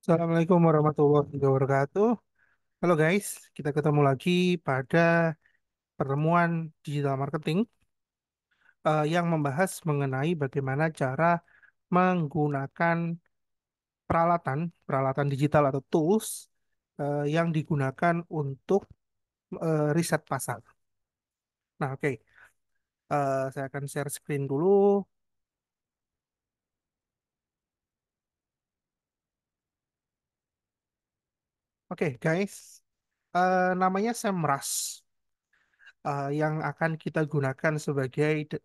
Assalamualaikum warahmatullahi wabarakatuh. Halo guys, kita ketemu lagi pada pertemuan digital marketing yang membahas mengenai bagaimana cara menggunakan peralatan peralatan digital atau tools yang digunakan untuk riset pasar. Nah, oke. Saya akan share screen dulu. Oke, guys. Namanya SEMrush yang akan kita gunakan sebagai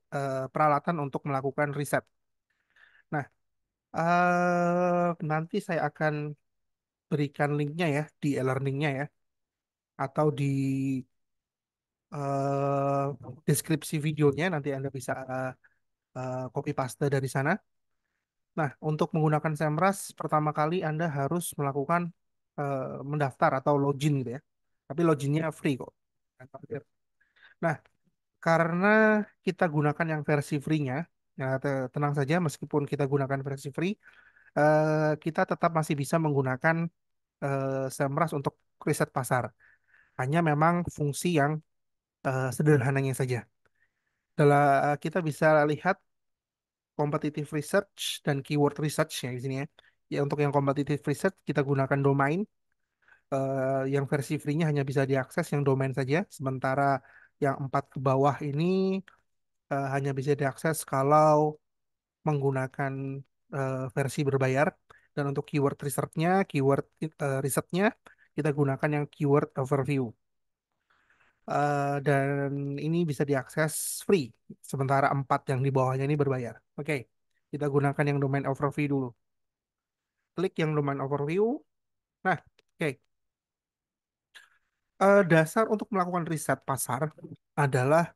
peralatan untuk melakukan riset. Nah, nanti saya akan berikan linknya ya di e-learningnya ya, atau di eh, deskripsi videonya nanti Anda bisa copy paste dari sana. Nah, untuk menggunakan SEMrush pertama kali Anda harus melakukan mendaftar atau login gitu ya. Tapi loginnya free kok. Nah, karena kita gunakan yang versi free-nya, ya tenang saja meskipun kita gunakan versi free, kita tetap masih bisa menggunakan SEMrush untuk riset pasar. Hanya memang fungsi yang sederhananya saja. Kita bisa lihat competitive research dan keyword research ya di sini ya. Ya untuk yang competitive research kita gunakan domain. Yang versi free-nya hanya bisa diakses yang domain saja. Sementara yang empat ke bawah ini hanya bisa diakses kalau menggunakan versi berbayar. Dan untuk keyword research-nya, risetnya kita gunakan yang keyword overview. Dan ini bisa diakses free, sementara empat yang di bawahnya ini berbayar. Oke, kita gunakan yang domain overview dulu. Klik yang domain overview. Nah, oke. Dasar untuk melakukan riset pasar adalah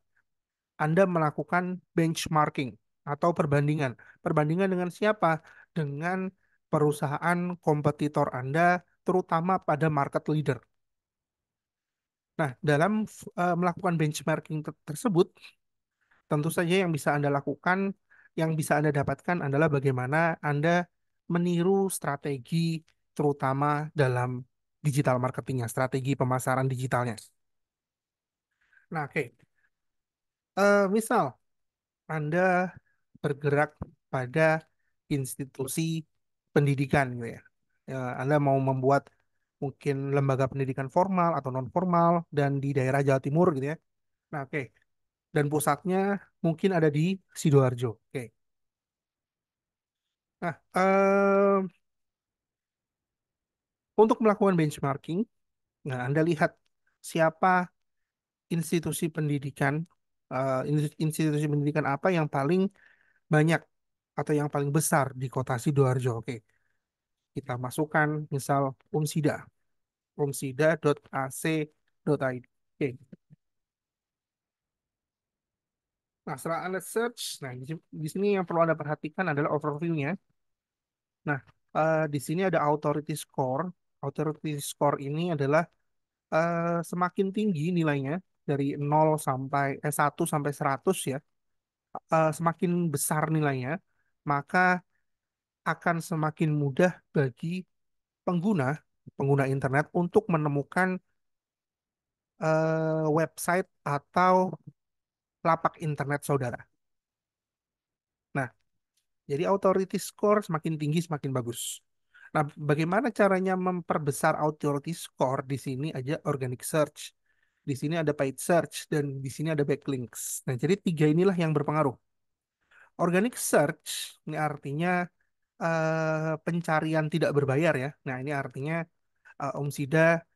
Anda melakukan benchmarking atau perbandingan. Perbandingan dengan siapa? Dengan perusahaan kompetitor Anda, terutama pada market leader. Nah, dalam melakukan benchmarking tersebut, tentu saja yang bisa Anda lakukan, yang bisa Anda dapatkan adalah bagaimana Anda meniru strategi terutama dalam digital marketingnya, strategi pemasaran digitalnya. Nah, oke. Misal Anda bergerak pada institusi pendidikan gitu ya. Anda mau membuat mungkin lembaga pendidikan formal atau non formal dan di daerah Jawa Timur gitu ya. Nah, oke. Dan pusatnya mungkin ada di Sidoarjo. Oke. Nah, untuk melakukan benchmarking, nah Anda lihat siapa institusi pendidikan, institusi pendidikan apa yang paling banyak atau yang paling besar di kota Sidoarjo. Oke, kita masukkan misal Umsida, umsida.ac.id. Oke, nah setelah Anda search, nah di sini yang perlu Anda perhatikan adalah overview-nya. Nah, di sini ada authority score. Authority score ini adalah semakin tinggi nilainya dari 0 sampai 1 sampai 100 ya, semakin besar nilainya, maka akan semakin mudah bagi pengguna pengguna internet untuk menemukan website atau lapak internet saudara. Nah, jadi authority score semakin tinggi semakin bagus. Nah, bagaimana caranya memperbesar authority score? Di sini aja organic search, di sini ada paid search, dan di sini ada backlinks. Nah, jadi tiga inilah yang berpengaruh. Organic search ini artinya pencarian tidak berbayar ya. Nah, ini artinya Omsida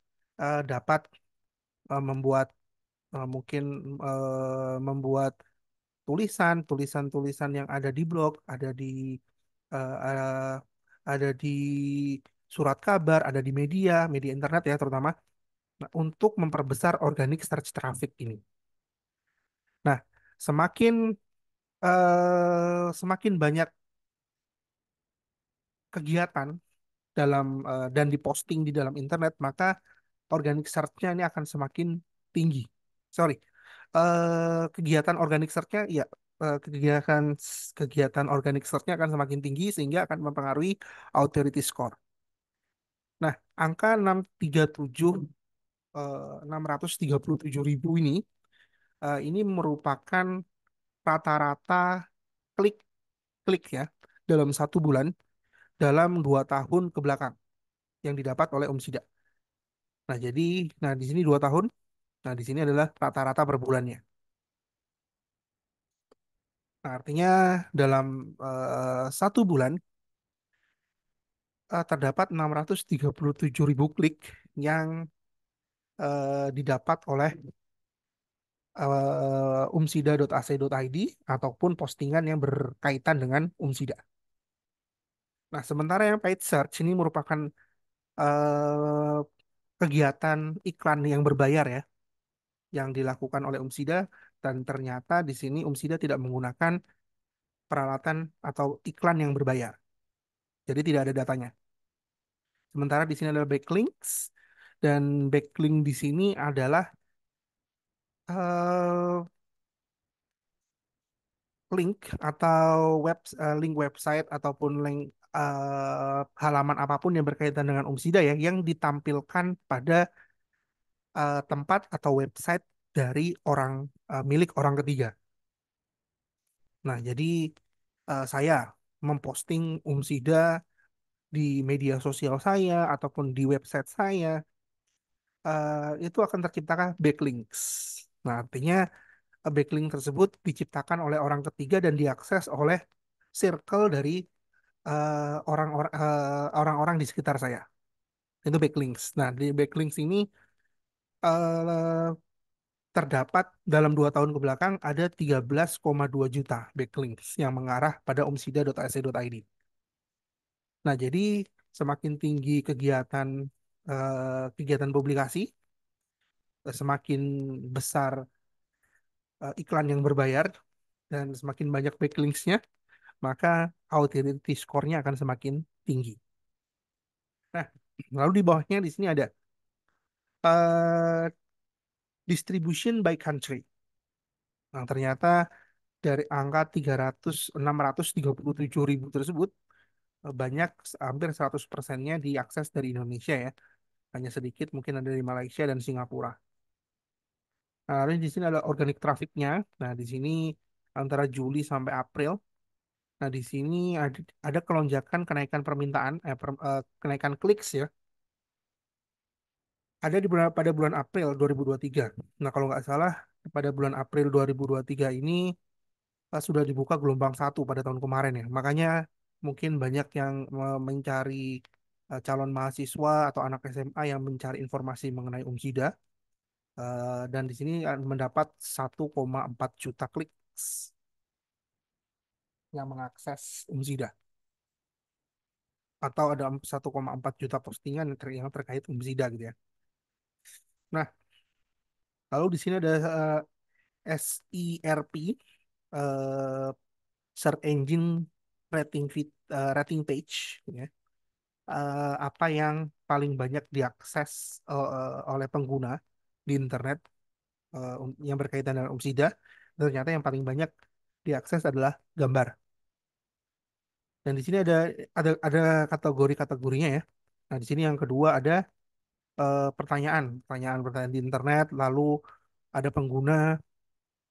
dapat membuat mungkin membuat tulisan-tulisan yang ada di blog, eh, eh, ada di surat kabar, ada di media internet ya terutama, nah, untuk memperbesar organic search traffic ini. Nah, semakin semakin banyak kegiatan dan diposting di dalam internet, maka organic search-nya ini akan semakin tinggi. Sorry, kegiatan organic search-nya ya kegiatan kegiatan organic search-nya akan semakin tinggi sehingga akan mempengaruhi authority score. Angka 637 637.000 ini merupakan rata-rata klik klik ya dalam 1 bulan dalam 2 tahun ke belakang yang didapat oleh Umsida. Nah jadi, nah di sini 2 tahun, nah di sini adalah rata-rata per bulannya. Nah, artinya dalam 1 bulan terdapat 637.000 klik yang didapat oleh umsida.ac.id ataupun postingan yang berkaitan dengan Umsida. Nah, sementara yang paid search ini merupakan eh, kegiatan iklan yang berbayar ya, yang dilakukan oleh Umsida dan ternyata di sini Umsida tidak menggunakan peralatan atau iklan yang berbayar. Jadi tidak ada datanya. Sementara di sini adalah backlinks dan backlink di sini adalah eh, link atau link website ataupun link halaman apapun yang berkaitan dengan Umsida ya yang ditampilkan pada tempat atau website dari milik orang ketiga. Nah, jadi saya memposting Umsida di media sosial saya ataupun di website saya itu akan terciptakan backlinks. Nah, artinya backlink tersebut diciptakan oleh orang ketiga dan diakses oleh circle dari orang-orang di sekitar saya. Itu backlinks. Nah, di backlinks ini eh, terdapat dalam 2 tahun ke belakang ada 13,2 juta backlinks yang mengarah pada omsida.ac.id. Nah, jadi semakin tinggi kegiatan publikasi, semakin besar iklan yang berbayar, dan semakin banyak backlinksnya, maka authority score-nya akan semakin tinggi. Nah, lalu di bawahnya di sini ada eh, distribution by country. Nah, ternyata dari angka 637.000 tersebut, banyak hampir 100%-nya diakses dari Indonesia ya. Hanya sedikit mungkin ada di Malaysia dan Singapura. Nah, lalu di sini ada organic traffic-nya. Nah, di sini antara Juli sampai April. Nah, di sini ada kelonjakan kenaikan permintaan, kenaikan kliks ya. Ada pada bulan April 2023. Nah, kalau nggak salah, pada bulan April 2023 ini sudah dibuka gelombang 1 pada tahun kemarin ya. Makanya mungkin banyak yang mencari calon mahasiswa atau anak SMA yang mencari informasi mengenai Umsida. Dan di sini mendapat 1,4 juta klik yang mengakses Umsida. Atau ada 1,4 juta postingan yang terkait Umsida gitu ya. Nah, lalu di sini ada SERP, eh, Search Engine Rating Page, ya. Apa yang paling banyak diakses oleh pengguna di internet yang berkaitan dengan Umsida. Ternyata yang paling banyak diakses adalah gambar. Dan di sini ada kategori-kategorinya ya. Nah, di sini yang kedua ada pertanyaan-pertanyaan di internet, lalu ada pengguna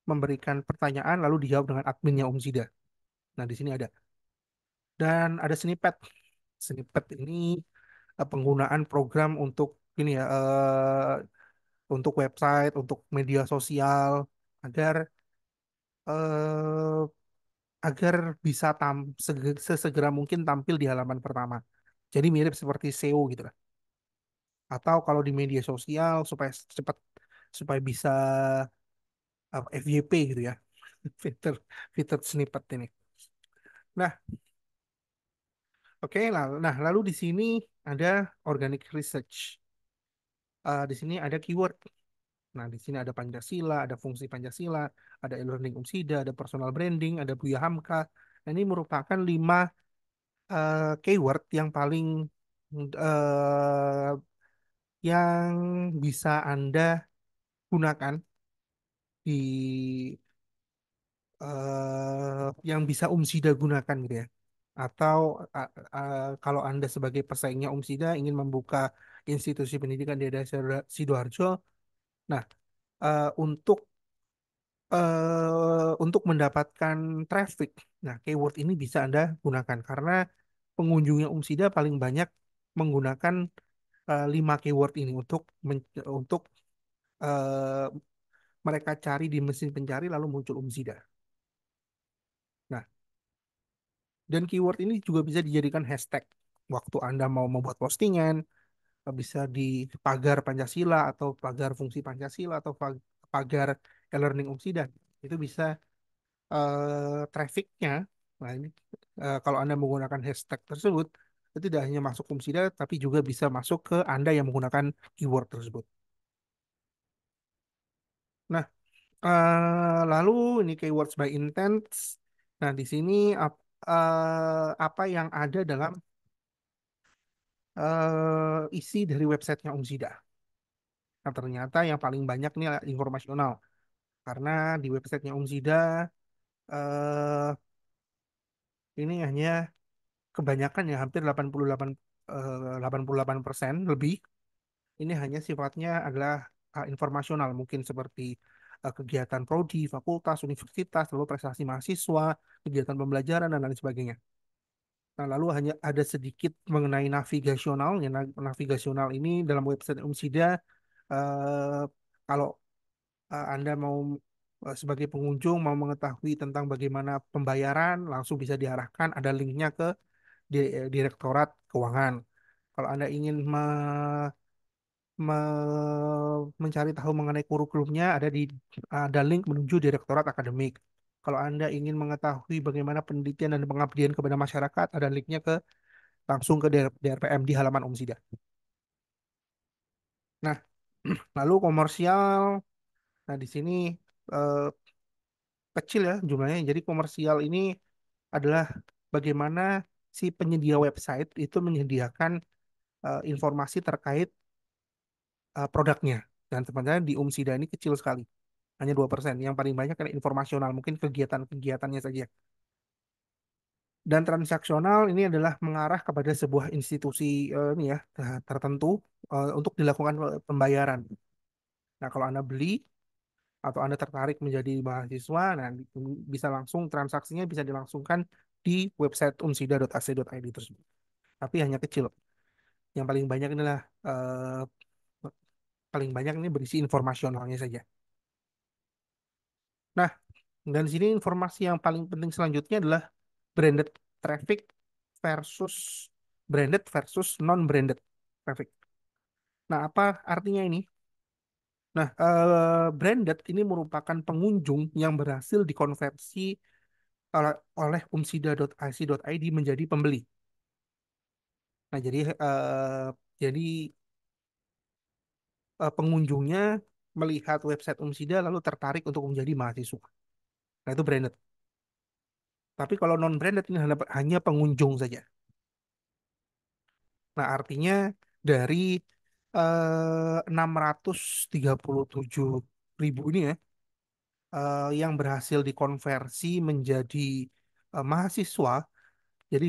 memberikan pertanyaan lalu dijawab dengan adminnya Umsida. Nah, di sini ada. Dan ada snippet. Snippet ini penggunaan program untuk ini ya untuk website, untuk media sosial agar eh, agar bisa sesegera mungkin tampil di halaman pertama. Jadi mirip seperti SEO gitu lah. Atau kalau di media sosial supaya cepat supaya bisa FYP gitu ya. Fitur fitur snippet ini. Nah, oke, nah lalu di sini ada organic research. Di sini ada keyword. Nah, di sini ada Pancasila, ada fungsi Pancasila, ada e-learning Umsida, ada personal branding, ada Buya Hamka. Nah, ini merupakan 5 keyword yang paling eh, yang bisa Anda gunakan di yang bisa Umsida gunakan gitu ya. Atau kalau Anda sebagai pesaingnya Umsida ingin membuka institusi pendidikan di daerah Sidoarjo, nah untuk mendapatkan traffic, nah keyword ini bisa Anda gunakan karena pengunjungnya Umsida paling banyak menggunakan 5 keyword ini untuk eh, mereka cari di mesin pencari lalu muncul Umsida. Nah, dan keyword ini juga bisa dijadikan hashtag. Waktu Anda mau membuat postingan, bisa di pagar Pancasila atau pagar fungsi Pancasila atau pagar e-learning Umsida. Itu bisa trafficnya. Nah, ini kalau Anda menggunakan hashtag tersebut, itu tidak hanya masuk Umsida, tapi juga bisa masuk ke Anda yang menggunakan keyword tersebut. Nah, lalu ini keywords by intent. Nah, di sini apa yang ada dalam isi dari websitenya Umsida. Nah, ternyata yang paling banyak nih informasional. Karena di websitenya Umsida eh, ini hanya kebanyakan ya hampir 88% lebih ini hanya sifatnya adalah informasional mungkin seperti kegiatan prodi, fakultas, universitas, lalu prestasi mahasiswa, kegiatan pembelajaran dan lain sebagainya. Nah, lalu hanya ada sedikit mengenai navigasional. Ya, navigasional ini dalam website Umsida eh, kalau Anda mau sebagai pengunjung mau mengetahui tentang bagaimana pembayaran, langsung bisa diarahkan ada linknya ke Direktorat Keuangan. Kalau Anda ingin mencari tahu mengenai kurikulumnya, ada link menuju Direktorat Akademik. Kalau Anda ingin mengetahui bagaimana penelitian dan pengabdian kepada masyarakat, ada linknya langsung ke DRPM di halaman Umsida. Nah, lalu komersial. Nah, di sini eh, kecil ya jumlahnya. Jadi komersial ini adalah bagaimana si penyedia website itu menyediakan informasi terkait produknya. Dan sebenarnya di Umsida ini kecil sekali, hanya 2%. Yang paling banyak adalah informasional, mungkin kegiatan-kegiatannya saja. Dan transaksional ini adalah mengarah kepada sebuah institusi ini ya tertentu untuk dilakukan pembayaran. Nah, kalau Anda beli atau Anda tertarik menjadi mahasiswa, nah bisa langsung transaksinya bisa dilangsungkan di website unsida.ac.id tersebut. Tapi hanya kecil. Yang eh, paling banyak ini berisi informasionalnya saja. Nah, dan di sini informasi yang paling penting selanjutnya adalah branded traffic versus branded versus non-branded traffic. Nah, apa artinya ini? Nah, branded ini merupakan pengunjung yang berhasil dikonversi oleh umsida.ac.id menjadi pembeli. Nah, jadi pengunjungnya melihat website Umsida lalu tertarik untuk menjadi mahasiswa. Nah, itu branded. Tapi kalau non-branded ini hanya pengunjung saja. Nah, artinya dari 637 ribu ini ya, yang berhasil dikonversi menjadi mahasiswa, jadi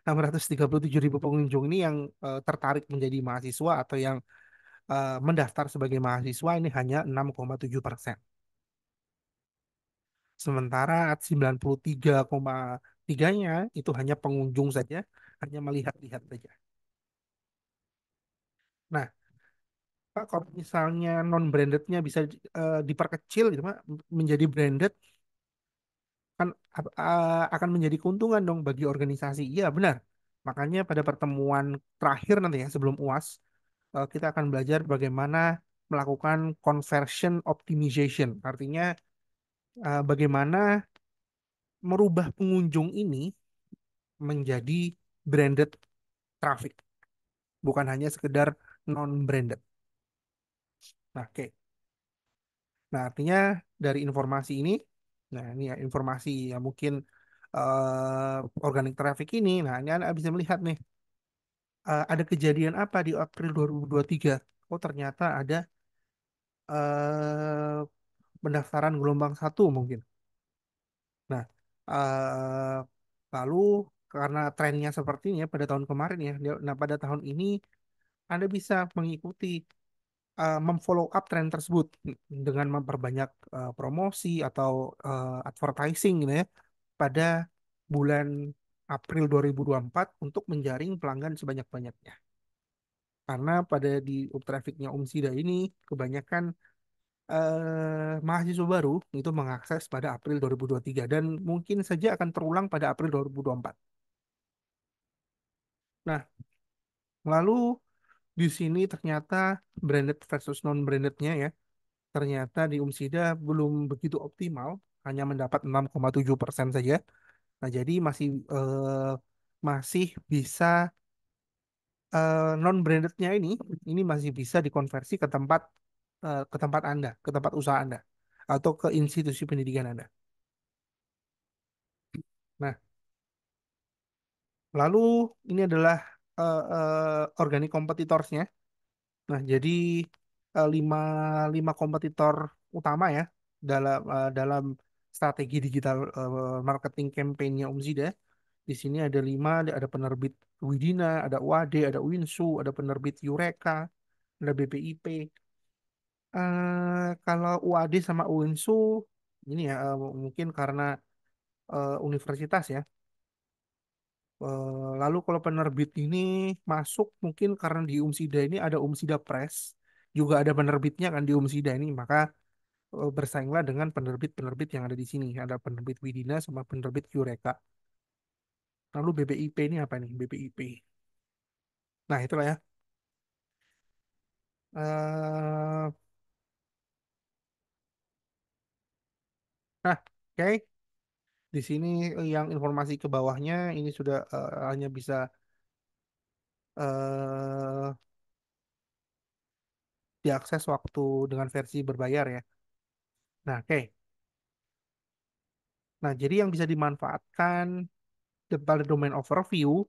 637 ribu pengunjung ini yang tertarik menjadi mahasiswa atau yang mendaftar sebagai mahasiswa ini hanya 6,7%. Sementara 93,3-nya itu hanya pengunjung saja, hanya melihat-lihat saja. Nah, Pak, kalau misalnya non-brandednya bisa diperkecil gitu, Pak, menjadi branded, kan akan menjadi keuntungan dong bagi organisasi. Iya, benar. Makanya pada pertemuan terakhir nanti ya, sebelum UAS, kita akan belajar bagaimana melakukan conversion optimization. Artinya, bagaimana merubah pengunjung ini menjadi branded traffic, bukan hanya sekedar non-branded. Nah, oke. Nah, artinya dari informasi ini, nah ini ya informasi yang mungkin organic traffic ini, nah ini Anda bisa melihat nih, ada kejadian apa di April 2023? Oh, ternyata ada eh, pendaftaran gelombang satu mungkin. Nah, eh, lalu karena trennya seperti ini ya pada tahun kemarin ya. Nah, pada tahun ini Anda bisa mengikuti memfollow up tren tersebut dengan memperbanyak promosi atau advertising gitu ya pada bulan April 2024 untuk menjaring pelanggan sebanyak-banyaknya. Karena pada di trafficnya Sida ini kebanyakan mahasiswa baru itu mengakses pada April 2023 dan mungkin saja akan terulang pada April 2024. Nah, lalu di sini ternyata branded versus non-brandednya ya, ternyata di Umsida belum begitu optimal, hanya mendapat 6,7% saja. Nah, jadi masih bisa non-brandednya ini masih bisa dikonversi ke tempat Anda, ke tempat usaha Anda, atau ke institusi pendidikan Anda. Nah, lalu ini adalah organic competitorsnya. Nah, jadi lima lima kompetitor utama ya dalam strategi digital marketing campaign-nya Umsida. Di sini ada lima, ada penerbit Widina, ada UAD, ada Winsu, ada penerbit Eureka, ada BPIP. Kalau UAD sama Winsu ini ya mungkin karena universitas ya. Lalu kalau penerbit ini masuk mungkin karena di Umsida ini ada Umsida Press, juga ada penerbitnya kan di Umsida ini, maka bersainglah dengan penerbit-penerbit yang ada di sini. Ada penerbit Widina sama penerbit Eureka. Lalu BPIP ini apa nih? BPIP. Nah, itulah ya. eh nah, oke. Di sini yang informasi ke bawahnya ini sudah hanya bisa eh diakses waktu dengan versi berbayar ya. Nah, oke. Nah, jadi yang bisa dimanfaatkan pada domain overview.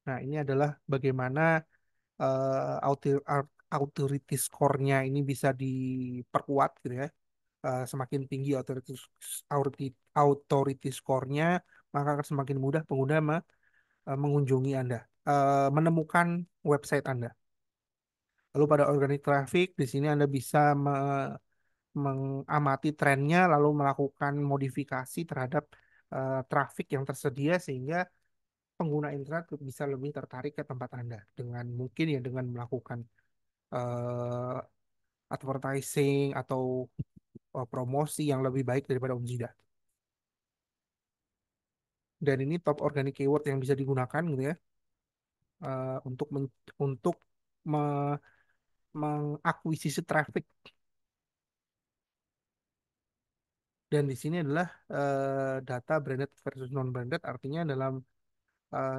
Nah, ini adalah bagaimana authority score-nya ini bisa diperkuat gitu ya. Semakin tinggi authority score-nya, maka akan semakin mudah pengguna mengunjungi Anda, menemukan website Anda. Lalu pada organic traffic, di sini Anda bisa mengamati trennya, lalu melakukan modifikasi terhadap traffic yang tersedia sehingga pengguna internet bisa lebih tertarik ke tempat Anda dengan mungkin ya dengan melakukan eh, advertising atau promosi yang lebih baik daripada Umsida. Dan ini top organic keyword yang bisa digunakan gitu ya untuk me- mengakuisisi traffic. Dan di sini adalah data branded versus non branded, artinya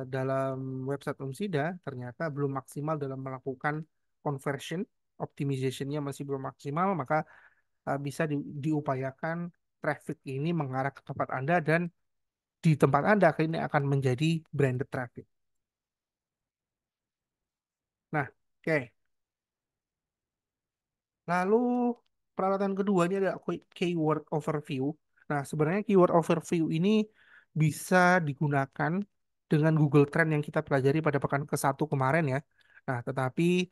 dalam website Umsida ternyata belum maksimal dalam melakukan conversion, optimizationnya masih belum maksimal, maka bisa diupayakan traffic ini mengarah ke tempat Anda dan di tempat Anda ini akan menjadi branded traffic. Nah, oke. Lalu peralatan kedua ini ada keyword overview. Nah, sebenarnya keyword overview ini bisa digunakan dengan Google Trend yang kita pelajari pada pekan ke-1 kemarin ya. Nah, tetapi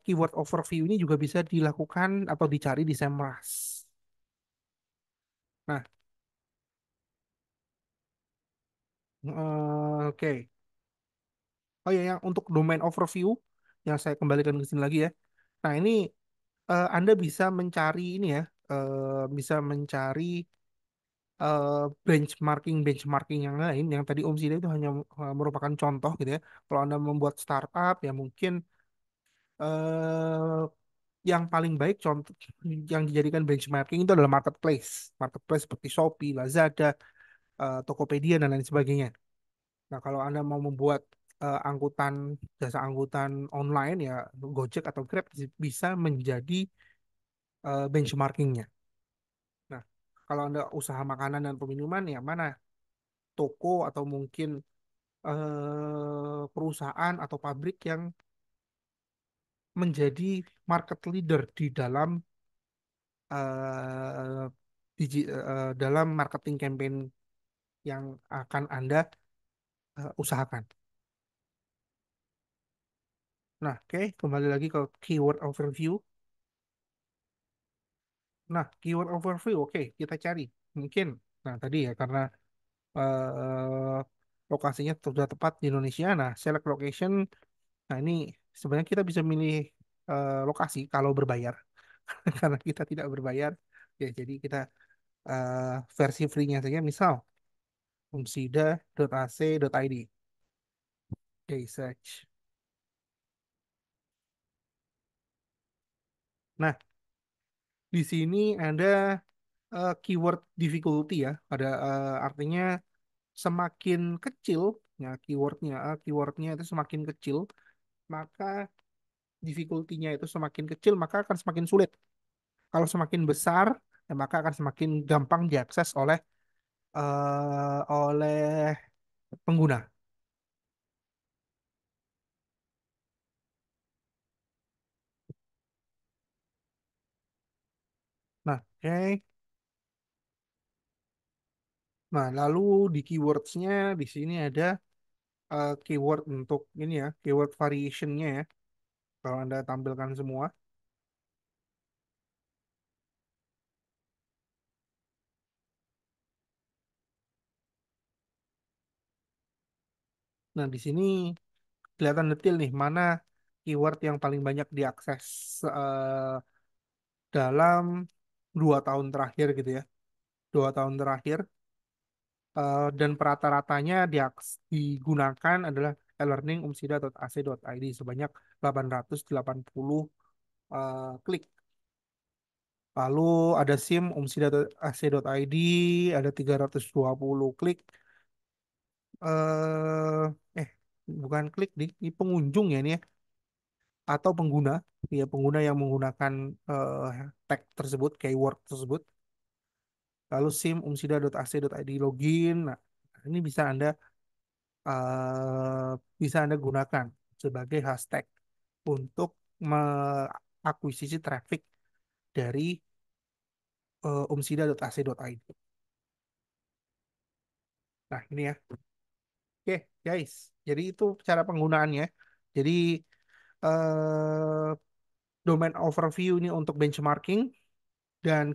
keyword overview ini juga bisa dilakukan atau dicari di Semrush. Nah, oke. Oh ya, yang untuk domain overview yang saya kembalikan ke sini lagi ya. Nah, ini Anda bisa mencari ini ya, bisa mencari benchmarking yang lain. Yang tadi Om Sida itu hanya merupakan contoh gitu ya. Kalau Anda membuat startup ya mungkin eh, yang paling baik contoh yang dijadikan benchmarking itu adalah marketplace. Marketplace seperti Shopee, Lazada, Tokopedia dan lain sebagainya. Nah, kalau Anda mau membuat jasa angkutan online ya Gojek atau Grab bisa menjadi benchmarkingnya. Nah, kalau Anda usaha makanan dan peminuman ya mana toko atau mungkin perusahaan atau pabrik yang menjadi market leader di eh, dalam marketing campaign yang akan Anda usahakan. Nah, oke, kembali lagi ke keyword overview. Nah, keyword overview, oke, kita cari. Mungkin, nah tadi ya, karena eh, lokasinya sudah tepat di Indonesia. Nah, select location. Nah, ini sebenarnya kita bisa milih lokasi kalau berbayar. Karena kita tidak berbayar, ya jadi kita eh, versi free-nya saja. Misal, umsida.ac.id. Oke, search. Nah, di sini ada keyword difficulty ya. Ada artinya semakin kecil ya keywordnya itu semakin kecil, maka difficulty-nya itu semakin kecil, maka akan semakin sulit. Kalau semakin besar, ya maka akan semakin gampang diakses oleh pengguna. Nah, oke. Nah, lalu di keywords-nya di sini ada keyword untuk ini ya, keyword variation-nya ya. Kalau Anda tampilkan semua. Nah, di sini kelihatan detail nih mana keyword yang paling banyak diakses dalam 2 tahun terakhir gitu ya. 2 tahun terakhir dan rata-ratanya digunakan adalah e-learning umsida.ac.id sebanyak 880 klik. Lalu ada SIM umsida.ac.id ada 320 klik. eh bukan klik di pengunjung ya ini ya atau pengguna ya pengguna yang menggunakan tag tersebut keyword tersebut. Lalu SIM umsida.ac.id login. Nah, ini bisa Anda gunakan sebagai hashtag untuk mengakuisisi traffic dari umsida.ac.id. Nah, ini ya. Oke, guys. Jadi itu cara penggunaannya. Jadi eh, domain overview ini untuk benchmarking dan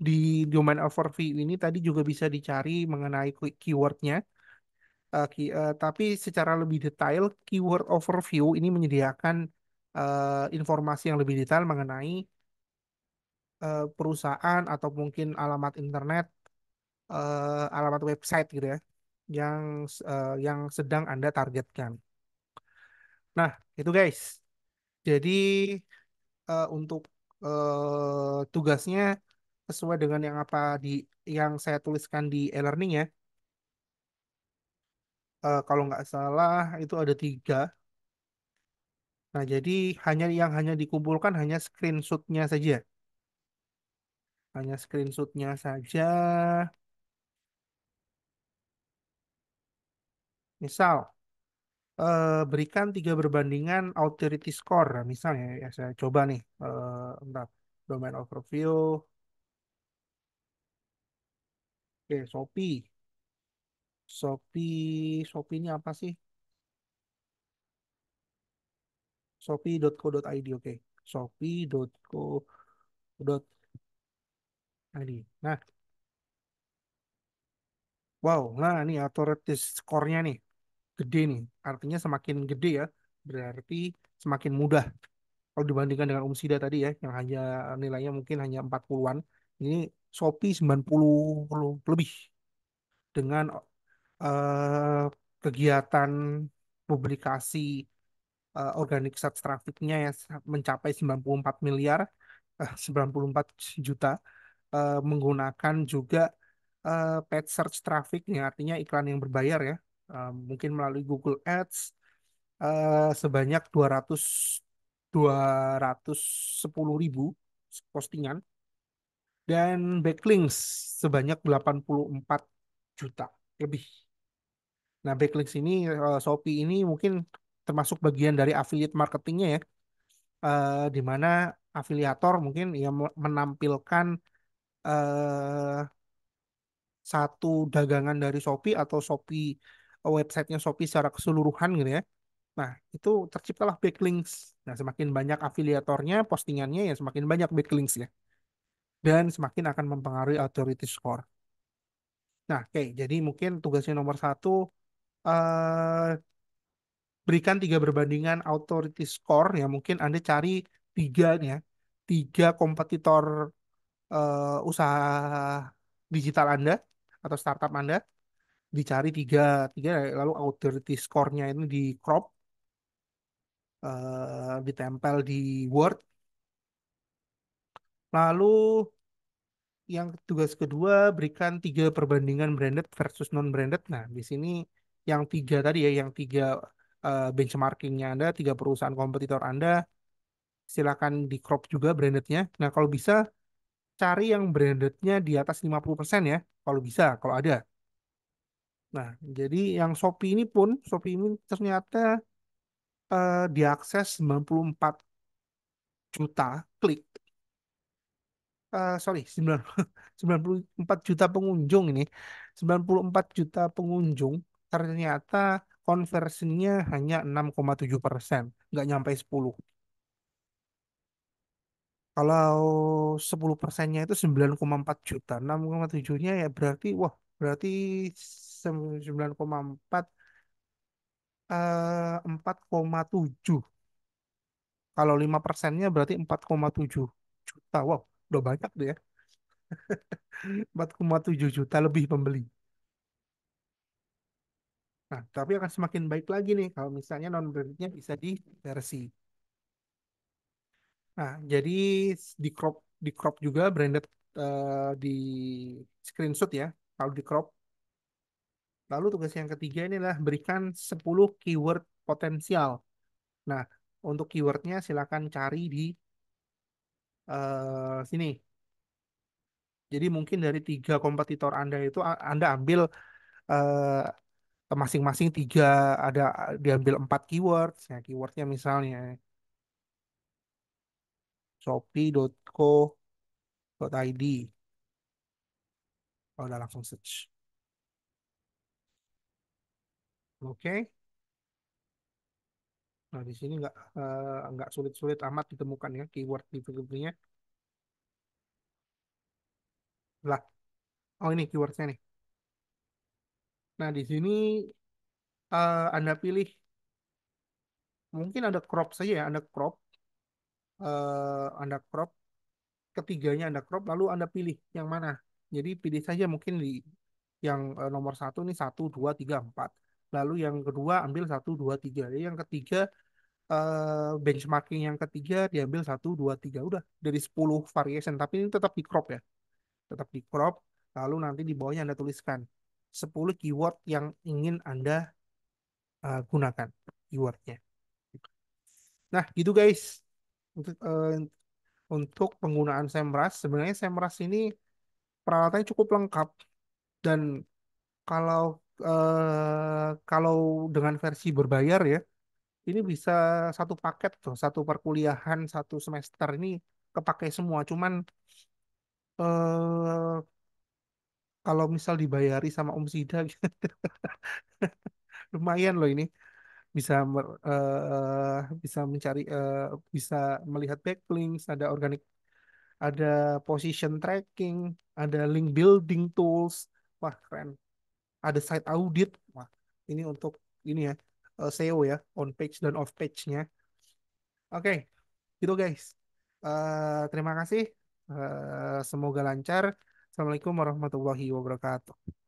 di domain overview ini tadi juga bisa dicari mengenai keywordnya. Tapi secara lebih detail, keyword overview ini menyediakan informasi yang lebih detail mengenai perusahaan atau mungkin alamat internet, alamat website gitu ya, yang sedang Anda targetkan. Nah, itu guys. Jadi untuk tugasnya sesuai dengan yang saya tuliskan di e-learning ya. Kalau nggak salah itu ada 3. Nah, jadi hanya dikumpulkan hanya screenshotnya saja. Hanya screenshotnya saja. Misal, berikan 3 perbandingan authority score. Nah, misalnya, ya saya coba nih. Bentar. Domain overview. Oke, Shopee. Shopee ini apa sih? Shopee.co.id. Oke. Shopee.co.id. Nah, wow. Nah, ini authority score-nya nih. Gede nih. Artinya semakin gede ya. Berarti semakin mudah. Kalau dibandingkan dengan Umsida tadi ya, yang hanya nilainya mungkin hanya 40-an, ini Shopee 90 lebih dengan eh, kegiatan publikasi organic search traffic-nya yang mencapai 94 miliar, 94 juta, menggunakan juga paid search traffic, yang artinya iklan yang berbayar ya, mungkin melalui Google Ads sebanyak 210 ribu postingan dan backlinks sebanyak 84 juta lebih. Nah, backlinks ini Shopee ini mungkin termasuk bagian dari affiliate marketingnya ya, di mana afiliator mungkin yang menampilkan eh, satu dagangan dari Shopee atau Shopee websitenya Shopee secara keseluruhan gitu ya. Nah, itu terciptalah backlinks. Nah, semakin banyak afiliatornya, postingannya ya semakin banyak backlinksnya. Dan semakin akan mempengaruhi authority score. Nah, oke, jadi mungkin tugasnya nomor satu, eh, berikan tiga perbandingan authority score ya. Mungkin Anda cari tiga nih ya, tiga kompetitor usaha digital Anda atau startup Anda, dicari tiga, tiga lalu authority score-nya ini di crop, ditempel di Word. Lalu yang tugas kedua, berikan tiga perbandingan branded versus non-branded. Nah, di sini yang tiga tadi ya, yang tiga benchmarkingnya Anda, tiga perusahaan kompetitor Anda, silakan di crop juga brandednya. Nah, kalau bisa cari yang brandednya di atas 50% ya, kalau bisa, kalau ada. Nah, jadi yang Shopee ini ternyata diakses 94 juta klik. Sorry, 94 juta pengunjung ini. 94 juta pengunjung, ternyata konversinya hanya 6,7%. Nggak nyampe 10. Kalau 10%-nya itu 9,4 juta. 6,7-nya ya berarti, wah, berarti 9,4, 4,7. Kalau 5%-nya berarti 4,7 juta. Wow, udah banyak deh ya. 4,7 juta lebih pembeli. Nah, tapi akan semakin baik lagi nih kalau misalnya non-brandednya bisa diversi. Nah, jadi di crop juga branded, di screenshot ya. Kalau di crop, lalu tugas yang ketiga ini adalah berikan 10 keyword potensial. Nah, untuk keywordnya silakan cari di sini. Jadi mungkin dari tiga kompetitor Anda itu Anda ambil masing-masing tiga, ada diambil 4 keyword. Ya, keywordnya misalnya shopee.co.id. Oh, udah langsung search. Oke. Nah, di sini nggak sulit-sulit amat ditemukan ya keyword di Filipina. Lah, oh ini keywordnya nih. Nah, di sini Anda pilih, mungkin ada crop saja ya, Anda crop, ketiganya Anda crop, lalu Anda pilih yang mana. Jadi pilih saja mungkin di yang nomor satu nih, satu, dua, tiga, empat. Lalu yang kedua ambil satu, dua, tiga. Jadi yang ketiga, benchmarking yang ketiga diambil satu, dua, tiga. Udah dari 10 variation, tapi ini tetap di crop ya. Tetap di crop, lalu nanti di bawahnya Anda tuliskan 10 keyword yang ingin Anda gunakan keywordnya. Nah, gitu guys. Untuk penggunaan SEMrush, sebenarnya SEMrush ini peralatannya cukup lengkap, dan kalau kalau dengan versi berbayar ya, ini bisa satu paket tuh, satu perkuliahan, satu semester ini kepake semua. Cuman eh kalau misal dibayari sama Om Sida, lumayan loh ini. Bisa bisa mencari, bisa melihat backlinks, ada organic, ada position tracking, ada link building tools. Wah, keren. Ada site audit. Wah, ini untuk ini ya, SEO ya, on page dan off page-nya. Oke, gitu guys. Terima kasih. Semoga lancar. Assalamualaikum warahmatullahi wabarakatuh.